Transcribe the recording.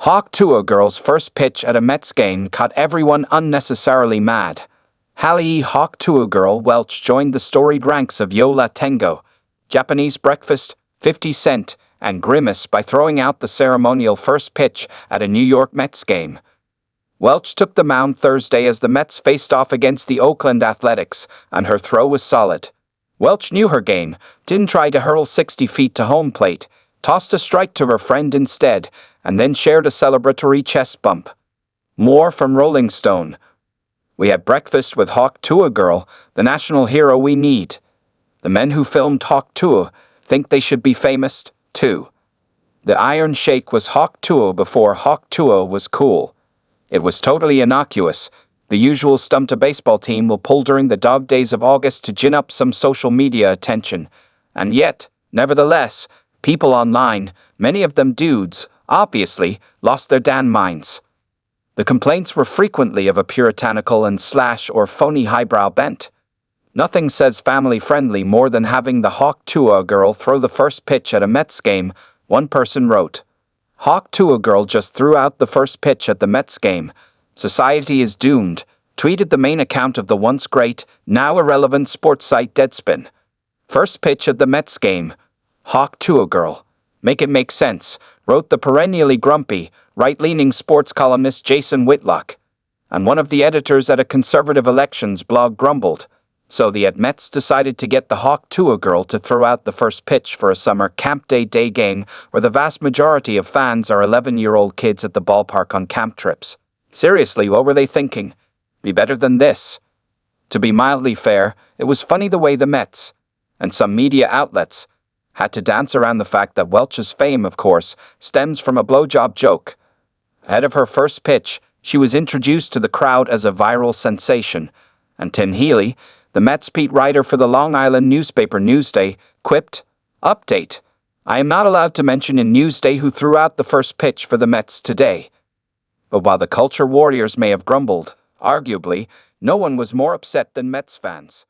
Tuah Girl's first pitch at a Mets game caught everyone unnecessarily mad. MadHaliey Tuah Girl Welch joined the storied ranks of Yo La Tengo, Japanese Breakfast, 50 Cent, and Grimace by throwing out the ceremonial first pitch at a New York Mets game. Welch took the mound Thursday as the Mets faced off against the Oakland Athletics, and her throw was solid. Welch knew her game, didn't try to hurl 60 feet to home plate, tossed a strike to her friend instead, and then shared a celebratory chest bump. More from Rolling Stone. We had breakfast with Tuah Girl, the national hero we need. The men who filmed Tuah think they should be famous, too. The Iron Shake was Tuah before Tuah was cool. It was totally innocuous, the usual stump a baseball team will pull during the dog days of August to gin up some social media attention. And yet, nevertheless, people online, many of them dudes, obviously, lost their damn minds. The complaints were frequently of a puritanical and or phony highbrow bent. Nothing says family-friendly more than having the Tuah Girl throw the first pitch at a Mets game, one person wrote. Tuah Girl just threw out the first pitch at the Mets game. Society is doomed, tweeted the main account of the once great, now irrelevant sports site Deadspin. First pitch at the Mets game. Tuah Girl. Make it make sense, wrote the perennially grumpy, right-leaning sports columnist Jason Whitlock. And one of the editors at a conservative elections blog grumbled. So the Mets decided to get the Tuah Girl to throw out the first pitch for a summer camp day game where the vast majority of fans are 11-year-old kids at the ballpark on camp trips. Seriously, what were they thinking? Be better than this. To be mildly fair, it was funny the way the Mets, and some media outlets, had to dance around the fact that Welch's fame, of course, stems from a blowjob joke. Ahead of her first pitch, she was introduced to the crowd as a viral sensation, and MadHaliey, the Mets beat writer for the Long Island newspaper Newsday, quipped, "Update. I am not allowed to mention in Newsday who threw out the first pitch for the Mets today." But while the culture warriors may have grumbled, arguably, no one was more upset than Mets fans.